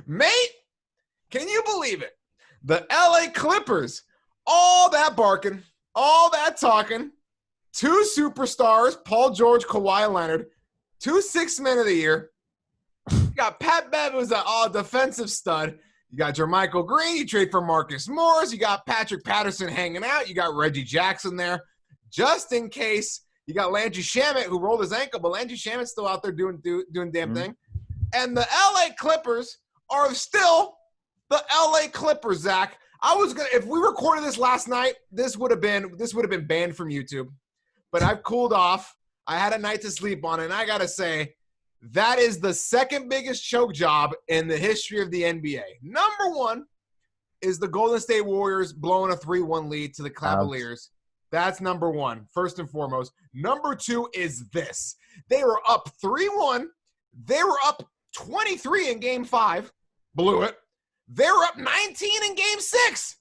Mate, can you believe it? The LA Clippers, all that barking, all that talking, two superstars, Paul George, Kawhi Leonard, 2 sixth men of the year. You got Pat Bev, who's an all defensive stud. You got Jermichael Green. You trade for Marcus Morris. You got Patrick Patterson hanging out. You got Reggie Jackson there just in case. You got Landry Shamet, who rolled his ankle, but Landry Shamet's still out there doing damn thing. And the LA Clippers are still the LA Clippers, Zach. If we recorded this last night, this would have been banned from YouTube. But I've cooled off. I had a night to sleep on it, and I gotta say, that is the second biggest choke job in the history of the NBA. Number one is the Golden State Warriors blowing a 3-1 lead to the Cavaliers. That's number one, first and foremost. Number two is this. They were up 3-1. They were up 23 in Game 5. Blew it. They were up 19 in Game 6.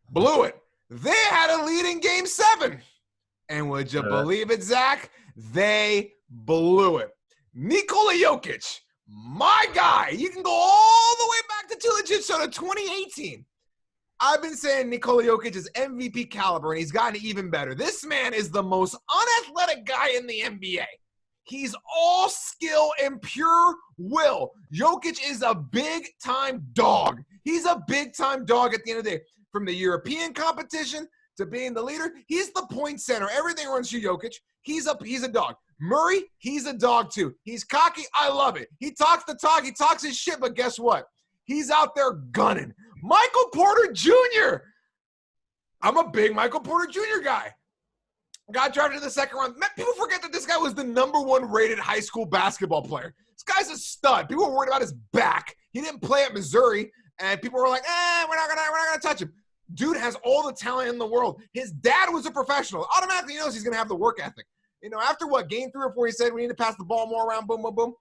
Blew it. They had a lead in Game 7. And would you believe it, Zach? They blew it. Nikola Jokic, my guy. You can go all the way back to Too Legit Show to 2018. I've been saying Nikola Jokic is MVP caliber, and he's gotten even better. This man is the most unathletic guy in the NBA. He's all skill and pure will. Jokic is a big-time dog. He's a big-time dog at the end of the day. From the European competition to being the leader, he's the point center. Everything runs through Jokic. He's a dog. Murray, he's a dog too. He's cocky. I love it. He talks the talk. He talks his shit, but guess what? He's out there gunning. Michael Porter Jr. I'm a big Michael Porter Jr. guy. Got drafted in the second round. People forget that this guy was the number one rated high school basketball player. This guy's a stud. People were worried about his back. He didn't play at Missouri, and people were like, we're not gonna touch him. Dude has all the talent in the world. His dad was a professional. Automatically knows he's gonna have the work ethic. You know, after game 3 or 4, he said we need to pass the ball more around, boom, boom, boom.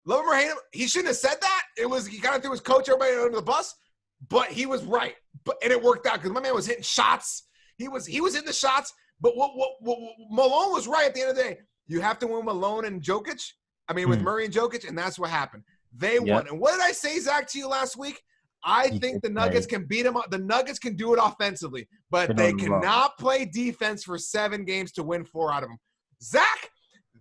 Love him or hate him, he shouldn't have said that. He kind of threw his coach, everybody under the bus, but he was right. And it worked out because my man was hitting shots. He was hitting the shots, but what Malone was right at the end of the day. You have to win Malone and Jokic. With Murray and Jokic, and that's what happened. They won. And what did I say, Zach, to you last week? I think the Nuggets can beat them up. The Nuggets can do it offensively, but they cannot play defense for 7 games to win 4 out of them. Zach,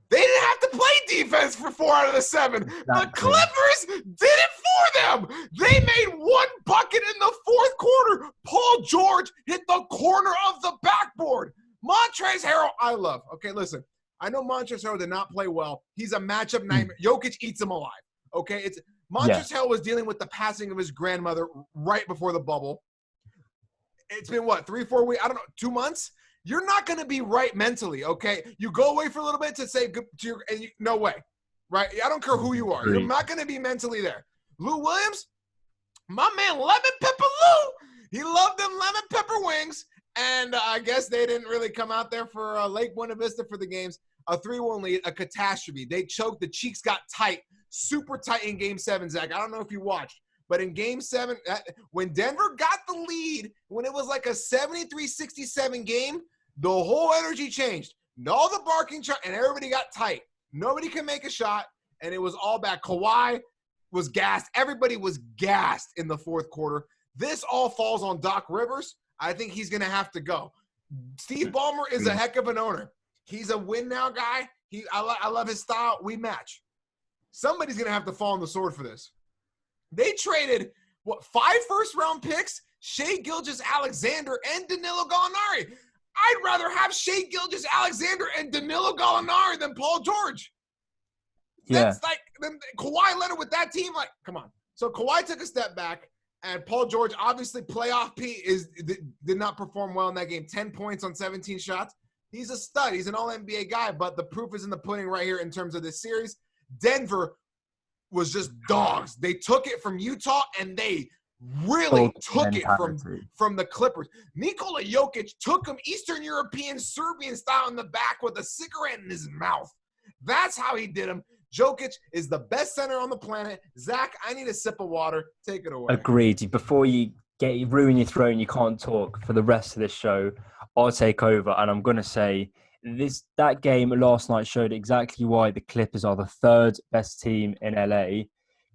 they didn't have to play defense for 4 out of the 7. The Clippers did it for them. They made 1 bucket in the 4th quarter. Paul George hit the corner of the backboard. Montrezl Harrell, I love. Okay, listen. I know Montrezl Harrell did not play well. He's a matchup nightmare. Jokic eats him alive. Okay, Montrezl Harrell was dealing with the passing of his grandmother right before the bubble. It's been, 3-4 weeks? I don't know, 2 months? You're not going to be right mentally, okay? You go away for a little bit to say good to your – no way, right? I don't care who you are. You're not going to be mentally there. Lou Williams, my man, Lemon Pepper Lou, he loved them lemon pepper wings, and I guess they didn't really come out there for Lake Buena Vista for the games. A 3-1 lead, a catastrophe. They choked. The cheeks got tight. Super tight in Game 7, Zach. I don't know if you watched, but in Game 7, when Denver got the lead, when it was like a 73-67 game, the whole energy changed. All the barking, and everybody got tight. Nobody can make a shot, and it was all back. Kawhi was gassed. Everybody was gassed in the 4th quarter. This all falls on Doc Rivers. I think he's going to have to go. Steve Ballmer is a heck of an owner. He's a win-now guy. I love his style. We match. Somebody's going to have to fall on the sword for this. They traded, 5 first-round picks, Shai Gilgeous-Alexander, and Danilo Gallinari. I'd rather have Shai Gilgeous-Alexander and Danilo Gallinari than Paul George. That's like Kawhi Leonard with that team. Like, come on. So Kawhi took a step back, and Paul George, obviously playoff P, did not perform well in that game. 10 points on 17 shots. He's a stud. He's an all-NBA guy, but the proof is in the pudding right here in terms of this series. Denver was just dogs. They took it from Utah, and they really took it from the Clippers. Nikola Jokic took him Eastern European, Serbian style in the back with a cigarette in his mouth. That's how he did him. Jokic is the best center on the planet. Zach, I need a sip of water. Take it away. Agreed. Before you ruin your throat and you can't talk for the rest of this show, I'll take over, and I'm going to say that game last night showed exactly why the Clippers are the 3rd best team in LA.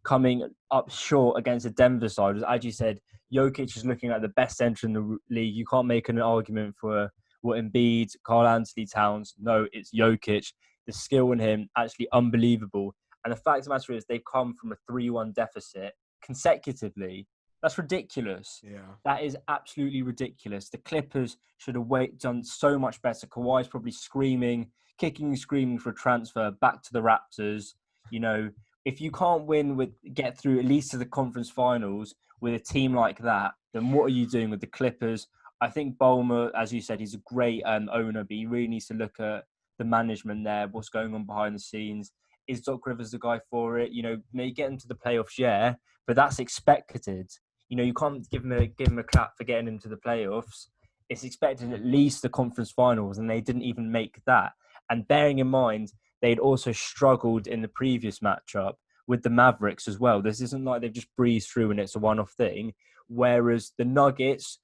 coming up short against the Denver side. As you said, Jokic is looking like the best center in the league. You can't make an argument for what Embiid, Karl Anthony Towns. No, it's Jokic. The skill in him, actually unbelievable. And the fact of the matter is they've come from a 3-1 deficit consecutively. That's ridiculous. Yeah. That is absolutely ridiculous. The Clippers should have done so much better. Kawhi's probably kicking and screaming for a transfer back to the Raptors. You know, if you can't get through at least to the conference finals with a team like that, then what are you doing with the Clippers? I think Ballmer, as you said, he's a great owner, but he really needs to look at the management there, what's going on behind the scenes. Is Doc Rivers the guy for it? You know, may get into the playoffs, yeah, but that's expected. You know, you can't give him a clap for getting into the playoffs. It's expected at least the conference finals, and they didn't even make that. And bearing in mind, they'd also struggled in the previous matchup with the Mavericks as well. This isn't like they've just breezed through and it's a one-off thing. Whereas the Nuggets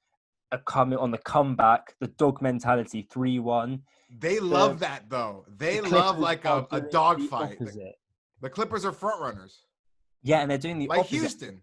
are coming on the comeback, the dog mentality, 3-1. They love that, though. They love like a dogfight. The Clippers are front runners. Yeah, and they're doing the like opposite. Houston.